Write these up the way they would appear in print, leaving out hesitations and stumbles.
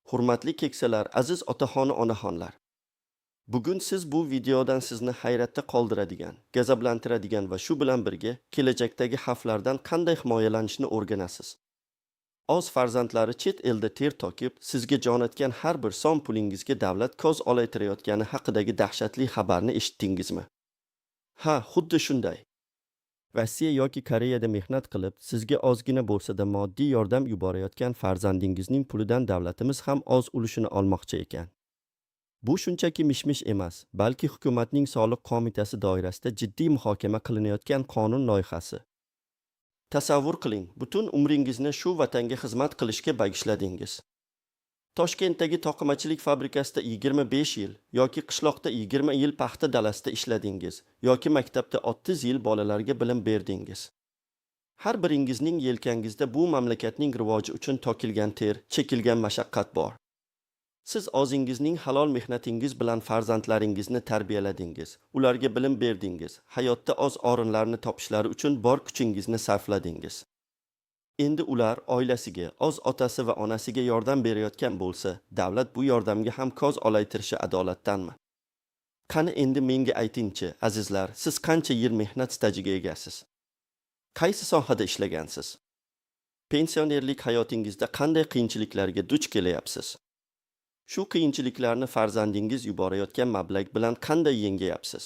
Hurmatli keksalar, aziz otaxon onaxonlar. Bugun siz bu videodan sizni hayratda qoldiradigan, gazablantiradigan va shu bilan birga kelajakdagi xavflardan qanday himoyalanishni o'rganasiz. Oz farzandlari chet elda ter tokib, sizga jo'natgan har bir so'm pulingizga davlat ko'z olaytirayotgani haqidagi dahshatli xabarni eshitdingizmi? Ha, xuddi shunday. Rossiya yoki Koreyada mehnat qilib, sizga ozgina bo'lsa-da moddiy yordam yuborayotgan farzandingizning pulidan davlatimiz ham oz ulushini olmoqchi ekan. Bu shunchaki mishmish emas, balki hukumatning soliq qo'mitasi doirasida jiddiy muhokama qilinayotgan qonun loyihasi. Tasavvur qiling, butun umringizni shu vatanga xizmat qilishga bagishladingiz. Toshkentdagi toqimachilik fabrikasida 25 yil yoki qishloqda 20 yil paxta dalasida ishladingiz yoki maktabda 30 yil bolalarga bilim berdingiz. Har biringizning yelkangizda bu mamlakatning rivoji uchun to'kilgan ter, chekilgan mashaqqat bor. Siz o'zingizning halol mehnatingiz bilan farzandlaringizni tarbiyaladingiz, ularga bilim berdingiz, hayotda o'z o'rinlarini topishlari uchun bor kuchingizni sarfladingiz. Endi ular oilasiga, o'z otasi va onasiga yordam berayotgan bo'lsa, davlat bu yordamga ham ko'z olaytirishi adolatdanmi? Qani endi menga aytingchi, azizlar, siz qancha yil mehnat stajiga egasiz? Qaysi sohada ishlagansiz? Pensionerlik hayotingizda qanday qiyinchiliklarga duch kelyapsiz? Shu qiyinchiliklarni farzandingiz yuborayotgan mablag' bilan qanday yengayapsiz?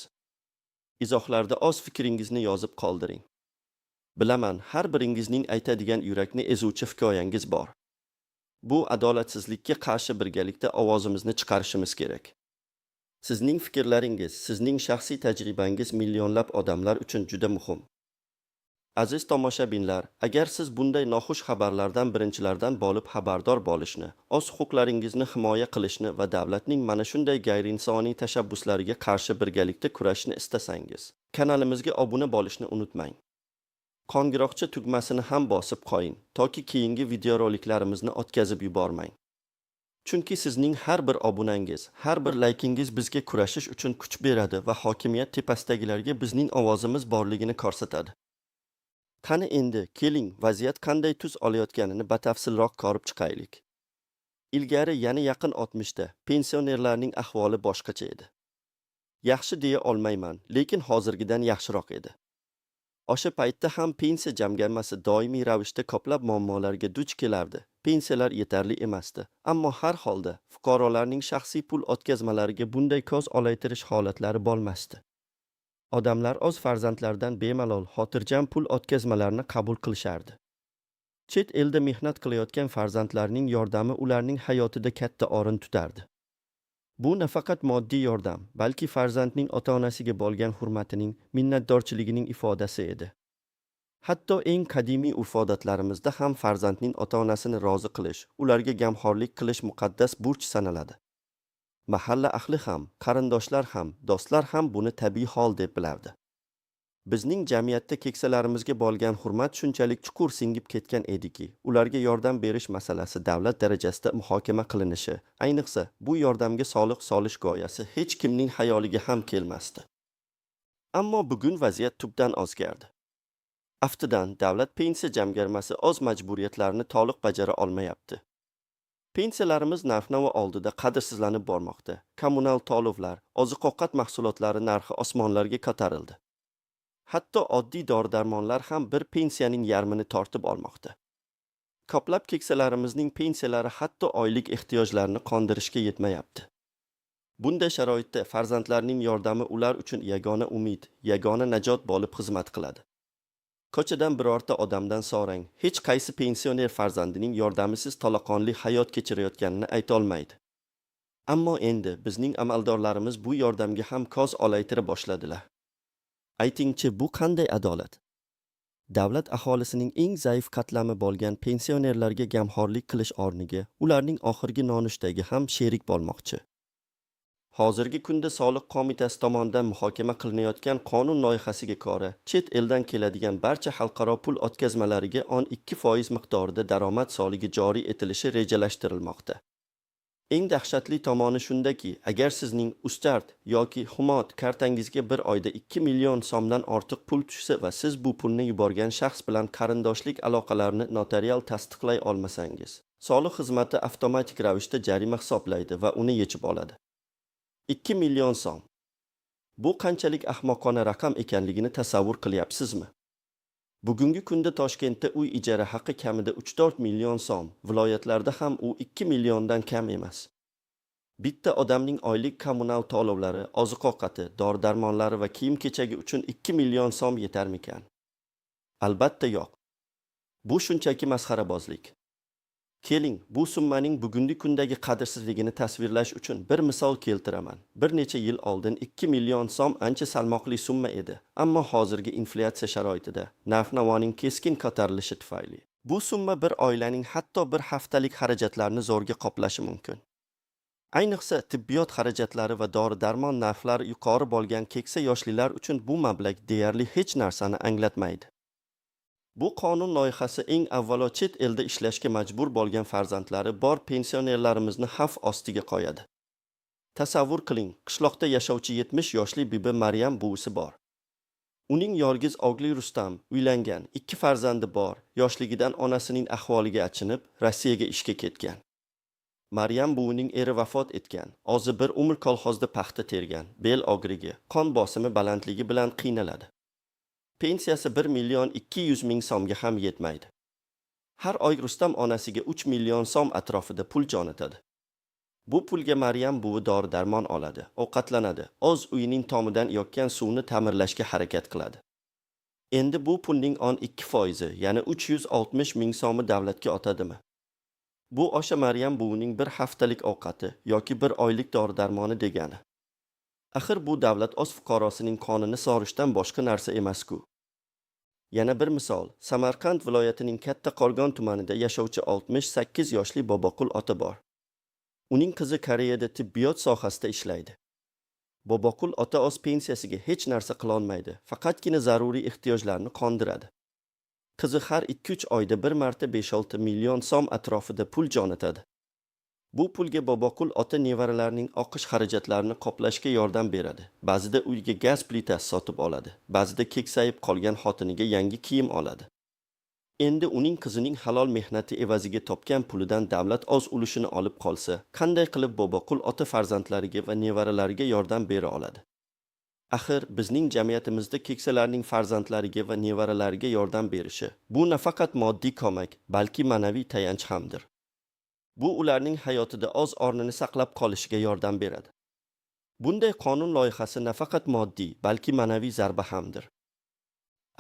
Izohlarda o'z fikringizni yozib qoldiring. Bilaman, har biringizning aytadigan yurakni ezuvchi hikoyangiz bor. Bu adolatsizlikka qarshi birgalikda ovozimizni chiqarishimiz kerak. Sizning fikrlaringiz, sizning shaxsiy tajribangiz millionlab odamlar uchun juda muhim. Aziz tomoshabinlar, agar siz bunday noxush xabarlardan birinchilardan bo'lib xabardor bo'lishni, o'z huquqlaringizni himoya qilishni va davlatning mana shunday g'ayriinsoniy tashabbuslariga qarshi birgalikda kurashishni istasangiz, kanalimizga obuna bo'lishni unutmang. Qo'ng'iroqcha tugmasini ham bosib qo'ying, toki keyingi videoroliklarimizni o'tkazib yubormang. Chunki sizning har bir obunangiz, har bir laykingiz bizga kurashish uchun kuch beradi va hokimiyat tepasidagilarga bizning ovozimiz borligini ko'rsatadi. Qani endi, keling, vaziyat qanday tus olayotganini batafsilroq ko'rib chiqaylik. Ilgari yana yaqin 60da pensionerlarning ahvoli boshqacha edi. Yaxshi deya olmayman, lekin hozirgidan yaxshiroq edi. O'sha paytda ham pensiya jamg'armasi doimiy ravishda ko'plab muammolarga duch kelardi. Pensiyalar yetarli emasdi, ammo har holda fuqarolarning shaxsiy pul o'tkazmalariga bunday ko'z olaytirish holatlari bo'lmasdi. Odamlar o'z farzandlaridan bemalol, xotirjam pul o'tkazmalarini qabul qilishardi. Chet elda mehnat qilayotgan farzandlarning yordami ularning hayotida katta o'rin tutardi. Bu nafaqat moddiy yordam, balki farzandning ota-onasiga bo'lgan hurmatining, minnatdorchiligining ifodasi edi. Hatto eng qadimiy urf-odatlarimizda ham farzandning ota-onasini rozi qilish, ularga g'amxo'rlik qilish muqaddas burch sanaladi. Mahalla ahli ham, qarindoshlar ham, do'stlar ham buni tabiiy hol deb bilardi. Bizning jamiyatda keksalarimizga bo'lgan hurmat shunchalik chuqur singib ketgan ediki, ularga yordam berish masalasi davlat darajasida muhokama qilinishi, ayniqsa bu yordamga soliq solish g'oyasi hech kimning xayoliga ham kelmasdi. Ammo bugun vaziyat tubdan o'zgardi. Aftidan, davlat pensiya jamg'armasi o'z majburiyatlarini to'liq bajara olmayapti. Pensiyalarimiz narx-navo oldida qadrsizlanib bormoqda. Kommunal to'lovlar, oziq-ovqat mahsulotlari narxi osmonlarga ko'tarildi. Hatto oddiy dori-darmonlar ham bir pensiyaning yarmini tortib olmoqda. Ko'plab keksalarimizning pensiyalari hatto oylik ehtiyojlarini qondirishga yetmayapti. Bunday sharoitda farzandlarning yordami ular uchun yagona umid, yagona najot bo'lib xizmat qiladi. Ko'chadan birorta odamdan so'rang, hech qaysi pensioner farzandining yordamisiz to'laqonli hayot kechirayotganini ayta olmaydi. Ammo endi bizning amaldorlarimiz bu yordamga ham ko'z olaytira boshladilar. Aytingchi, bu qanday adolat? Davlat aholisining eng zaif qatlami bo'lgan pensionerlarga g'amxo'rlik qilish o'rniga ularning oxirgi nonushtaga ham sherik bo'lmoqchi. Hozirgi kunda soliq qo'mitasi tomonidan muhokama qilinayotgan qonun loyihasiga ko'ra, chet eldan keladigan barcha xalqaro pul o'tkazmalariga 12% miqdorida daromad soligi joriy etilishi rejalashtirilmoqda. Eng dahshatli tomoni shundaki, agar sizning Ustart yoki Humot kartangizga bir oyda 2 million so'mdan ortiq pul tushsa va siz bu pulni yuborgan shaxs bilan qarindoshlik aloqalarini notarial tasdiqlay olmasangiz, Soliq xizmati avtomatik ravishda jarima hisoblaydi va uni yechib oladi. 2 million so'm. Bu qanchalik ahmoqona raqam ekanligini tasavvur qilyapsizmi? Bugungi kunda Toshkentda uy ijara haqi kamida 3-4 million so'm, viloyatlarda ham u 2 milliondan kam emas. Bitta odamning oylik kommunal to'lovlari, oziq-ovqati, dori-darmonlari va kiyim-kechagi uchun 2 million so'm yetarmikan? Albatta yo'q. Bu shunchaki masxarabozlik. Keling, bu summaning bugungi kundagi qadrsizligini tasvirlash uchun bir misol keltiraman. Bir necha yil oldin 2 million so'm ancha salmoqli summa edi, ammo hozirgi inflyatsiya sharoitida narx-navoning keskin ko'tarilishi tufayli bu summa bir oilaning hatto bir haftalik xarajatlarini zo'rg'a qoplashi mumkin. Ayniqsa tibbiyot xarajatlari va dori-darmon narxlari yuqori bo'lgan keksa yoshlilar uchun bu mablag' deyarli hech narsani anglatmaydi. Bu qonun loyihasi eng avvalo chet elda ishlashga majbur bo'lgan farzandlari bor pensionerlarimizni xavf ostiga qo'yadi. Tasavvur qiling, qishloqda yashovchi 70 yoshli bibi Maryam buvisi bor. Uning yorgiz o'g'li Rustam uylangan, 2 farzandi bor, yoshligidan onasining ahvoliga achinib, Rossiyaga ishga ketgan. Maryam buvining eri vafot etgan, o'zi bir umr kolxozda paxta tergan, bel og'rigi, qon bosimi balandligi bilan qiynaladi. Pensiyasi 1 million 200 ming so'mga ham yetmaydi. Har oy Rustam onasiga 3 million so'm atrofida pul jo'natadi. Bu pulga Maryam buvi dori-darmon oladi, ovqatlanadi, o'z uyining tomidan yoqqan suvni ta'mirlashga harakat qiladi. Endi bu pulning 12%, ya'ni 360 ming so'mi davlatga o'tadimi? Bu o'sha Maryam buvining bir haftalik ovqati yoki bir oylik dori-darmoni degani. Axir bu davlat o'z fuqarosining qonini sog'ishdan boshqa narsa emas-ku. Yana bir misol, Samarqand viloyatining Katta Qo'rg'on tumanida yashovchi 68 yoshli Boboqul ota bor. Uning qizi Koreyada tibbiyot sohasida ishlaydi. Boboqul ota o'z pensiyasiga hech narsa qila olmaydi, faqatgina zaruriy ehtiyojlarni qondiradi. Qizi har 2-3 oyda bir marta 5-6 million so'm atrofida pul jo'natadi. Bu pulga Boboqul ota nevaralarining o'qish xarajatlarini qoplashga yordam beradi. Ba'zida uyga gaz plitasi sotib oladi, ba'zida keksayib qolgan xotiniga yangi kiyim oladi. Endi uning qizining halol mehnati evaziga topgan pulidan davlat o'z ulushini olib qolsa, qanday qilib Boboqul ota farzandlariga va nevaralariga yordam bera oladi? Axir bizning jamiyatimizda keksalarning farzandlariga va nevaralariga yordam berishi bu nafaqat moddiy ko'mak, balki ma'naviy tayanch hamdir. Bu ularning hayotida o'z o'rnini saqlab qolishiga yordam beradi. Bunday qonun loyihasi nafaqat moddiy, balki ma'naviy zarba hamdir.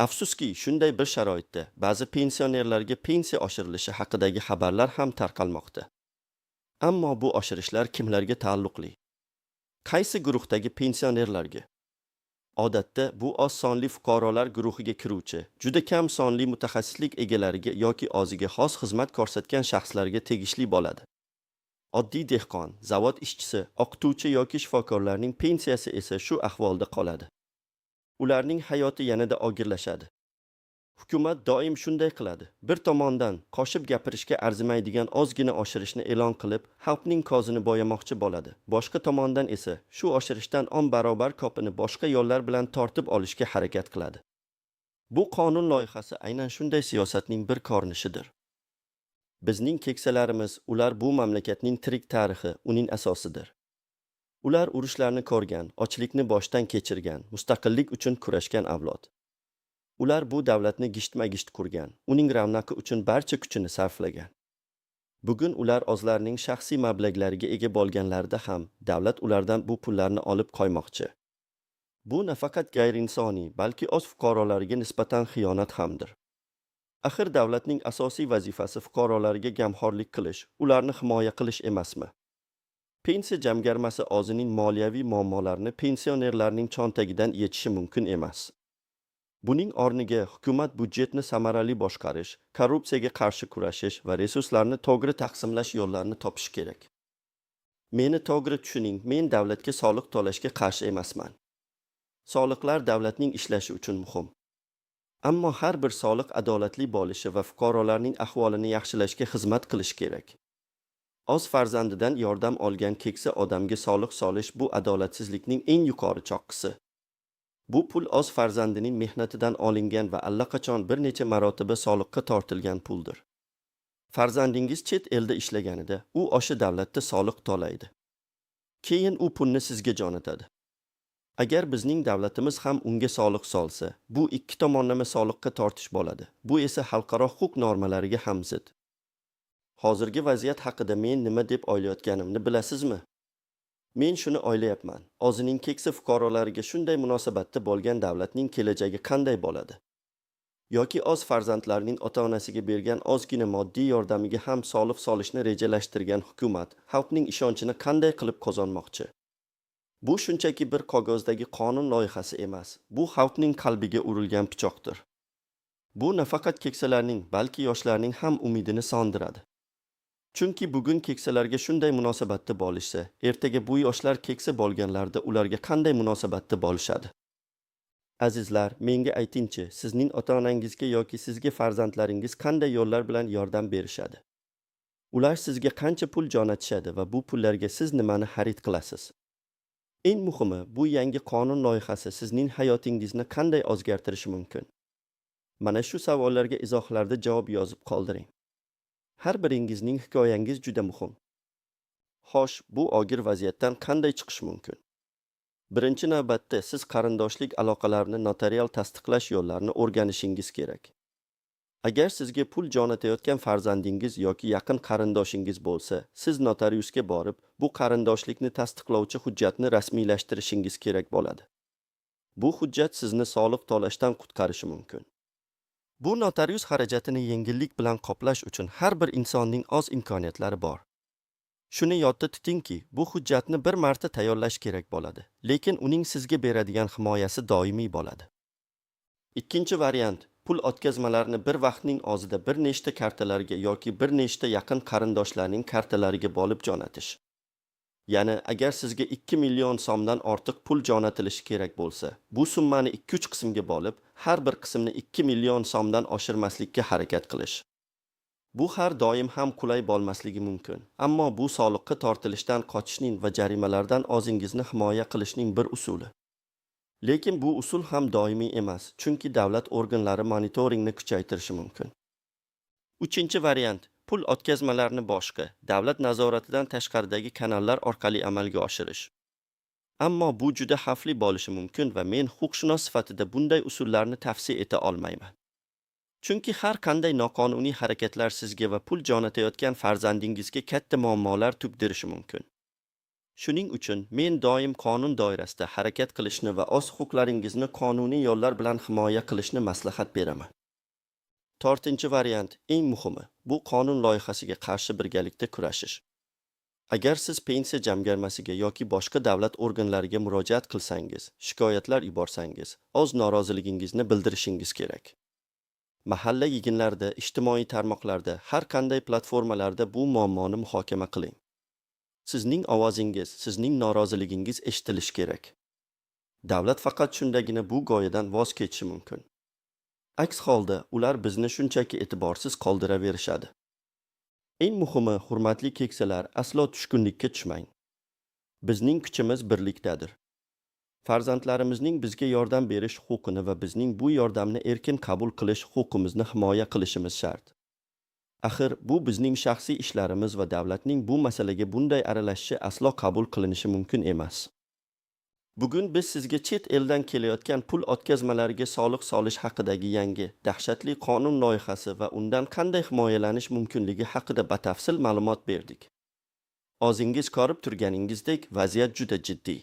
Afsuski, shunday bir sharoitda ba'zi pensionerlarga pensiya oshirilishi haqidagi xabarlar ham tarqalmoqda. Ammo bu oshirishlar kimlarga taalluqli? Qaysi guruhdagi pensionerlarga? Odatda bu oz sonli fuqarolar guruhiga kiruvchi, juda kam sonli mutaxassislik egalariga yoki o'ziga xos xizmat ko'rsatgan shaxslarga tegishli bo'ladi. Oddiy dehqon, zavod ishchisi, o'qituvchi yoki shifokorlarning pensiyasi esa shu ahvolda qoladi. Ularning hayoti yanada og'irlashadi. Hukumat doim shunday qiladi. Bir tomondan qo'shib gapirishga arzimaydigan ozgina oshirishni e'lon qilib, xalqning ko'zini bo'yamoqchi bo'ladi. Boshqa tomondan esa shu oshirishdan 10 barobar ko'pini boshqa yo'llar bilan tortib olishga harakat qiladi. Bu qonun loyihasi aynan shunday siyosatning bir ko'rinishidir. Bizning keksalarimiz, ular bu mamlakatning tirik tarixi, uning asosidir. Ular urushlarni ko'rgan, ochlikni boshdan kechirgan, mustaqillik uchun kurashgan avlod. Ular bu davlatni gishtma-gisht qurgan, uning ravnaqi uchun barcha kuchini sarflagan. Bugun ular o'zlarining shaxsiy mablag'lariga ega bo'lganlarida ham davlat ulardan bu pullarni olib qo'ymoqchi. Bu nafaqat g'ayriinsoniy, balki o'z fuqarolariga nisbatan xiyonat hamdir. Axir davlatning asosiy vazifasi fuqarolariga g'amxo'rlik qilish, ularni himoya qilish emasmi? Pensiya jamg'armasi o'zining moliyaviy muammolarini pensionerlarning cho'ntagidan yechishi mumkin emas. Buning o'rniga hukumat budjetni samarali boshqarish, korrupsiyaga qarshi kurashish va resurslarni to'g'ri taqsimlash yo'llarini topish kerak. Meni to'g'ri tushuning, men davlatga soliq to'lashga qarshi emasman. Soliqlar davlatning ishlashi uchun muhim. Ammo har bir soliq adolatli bo'lishi va fuqarolarning ahvolini yaxshilashga xizmat qilish kerak. O'z farzandidan yordam olgan keksa odamga soliq solish bu adolatsizlikning eng yuqori choqqisi. Bu pul o'z farzandining mehnatidan olingan va allaqachon bir necha marotaba soliqqa tortilgan puldir. Farzandingiz chet elda ishlaganida u o'sha davlatda soliq to'laydi. Keyin u pulni sizga jo'natadi. Agar bizning davlatimiz ham unga soliq solsa, bu ikki tomonlama soliqqa tortish bo'ladi. Bu esa xalqaro huquq normalariga ham zid. Hozirgi vaziyat haqida men nima deb o'ylayotganimni bilasizmi? Men shuni o'ylayapman. O'zining keksa fuqarolariga shunday munosabatda bo'lgan davlatning kelajagi qanday bo'ladi? Yoki o'z farzandlarining ota-onasiga bergan ozgina moddiy yordamiga ham soliq solishni rejalashtirgan hukumat xalqning ishonchini qanday qilib qozonmoqchi? Bu shunchaki bir qog'ozdagi qonun loyihasi emas, bu xalqning qalbiga urilgan pichoqdir. Bu nafaqat keksalarning, balki yoshlarning ham umidini sondiradi. Chunki bugun keksalarga shunday munosabatda bo'lishsa, ertaga bu yoshlar keksa bo'lganlarida ularga qanday munosabatda bo'lishadi? Azizlar, menga aytingchi, sizning ota-onangizga yoki sizga farzandlaringiz qanday yo'llar bilan yordam berishadi? Ular sizga qancha pul jo'natishadi va bu pullarga siz nimani xarid qilasiz? Eng muhimi, bu yangi qonun loyihasi sizning hayotingizni qanday o'zgartirishi mumkin? Mana shu savollarga izohlarda javob yozib qoldiring. Har biringizning hikoyangiz juda muhim. Xo'sh, bu og'ir vaziyatdan qanday chiqish mumkin? Birinchi navbatda siz qarindoshlik aloqalarini notarial tasdiqlash yo'llarini o'rganishingiz kerak. Agar sizga pul jo'natayotgan farzandingiz yoki yaqin qarindoshingiz bo'lsa, siz notariusga borib, bu qarindoshlikni tasdiqlovchi hujjatni rasmiylashtirishingiz kerak bo'ladi. Bu hujjat sizni soliq to'lashdan qutqarishi mumkin. Bu notarius xarajatini yengillik bilan qoplash uchun har bir insonning o'z imkoniyatlari bor. Shuni yodda tutingki, bu hujjatni bir marta tayyorlash kerak bo'ladi, lekin uning sizga beradigan himoyasi doimiy bo'ladi. Ikkinchi variant, pul o'tkazmalarini bir vaqtning o'zida bir nechta kartalarga yoki bir nechta yaqin qarindoshlarning kartalariga bo'lib jo'natish. Ya'ni, agar sizga 2 million so'mdan ortiq pul jo'natilishi kerak bo'lsa, bu summani 2-3 qismga bo'lib, har bir qismni 2 million so'mdan oshirmaslikka harakat qilish. Bu har doim ham qulay bo'lmasligi mumkin, ammo bu soliqqa tortilishdan qochishning va jarimalardan o'zingizni himoya qilishning bir usuli. Lekin bu usul ham doimiy emas, chunki davlat organlari monitoringni kuchaytirishi mumkin. Uchinchi variant, pul o'tkazmalarini boshqa, davlat nazoratidan tashqaridagi kanallar orqali amalga oshirish. Ammo bu juda xavfli bo'lishi mumkin va men huquqshunos sifatida bunday usullarni tavsiya eta olmayman. Chunki har qanday noqonuniy harakatlar sizga va pul jo'natayotgan farzandingizga katta muammolar tugdirishi mumkin. Shuning uchun men doim qonun doirasida harakat qilishni va o'z huquqlaringizni qonuniy yo'llar bilan himoya qilishni maslahat beraman. To'rtinchi variant, eng muhimi, bu qonun loyihasiga qarshi birgalikda kurashish. Agar siz pensiya jamg'armasiga yoki boshqa davlat organlariga murojaat qilsangiz, shikoyatlar yuborsangiz, o'z noroziligingizni bildirishingiz kerak. Mahalla yig'inlarida, ijtimoiy tarmoqlarda, har qanday platformalarda bu muammoni muhokama qiling. Sizning ovozingiz, sizning noroziligingiz eshitilishi kerak. Davlat faqat shundagina bu g'oyadan voz kechishi mumkin. Aks holda ular bizni shunchaki e'tiborsiz qoldiraverishadi. Eng muhimi, hurmatli keksalar, aslo tushkunlikka tushmang. Bizning kuchimiz birlikdadir. Farzandlarimizning bizga yordam berish huquqini va bizning bu yordamni erkin qabul qilish huquqimizni himoya qilishimiz shart. Axir bu bizning shaxsiy ishlarimiz va davlatning bu masalaga bunday aralashishi aslo qabul qilinishi mumkin emas. Bugun biz sizga chet eldan kelayotgan pul o'tkazmalariga soliq solish haqidagi yangi, dahshatli qonun loyihasi va undan qanday himoyalanish mumkinligi haqida batafsil ma'lumot berdik. O'zingiz ko'rib turganingizdek, vaziyat juda jiddiy.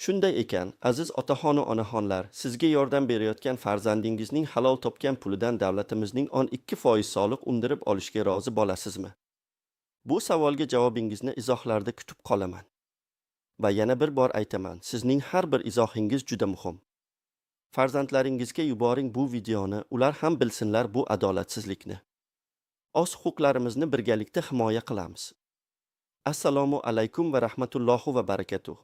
Shunday ekan, aziz otaxon va onaxonlar, sizga yordam berayotgan farzandingizning halol topgan pulidan davlatimizning 12% soliq undirib olishga rozi bo'lasizmi? Bu savolga javobingizni izohlarda kutib qolaman. Va yana bir bor aytaman, sizning har bir izohingiz juda muhim. Farzandlaringizga yuboring bu videoni, ular ham bilsinlar bu adolatsizlikni. O'z huquqlarimizni birgalikda himoya qilamiz. Assalomu alaykum va rahmatullohi va barakatuh.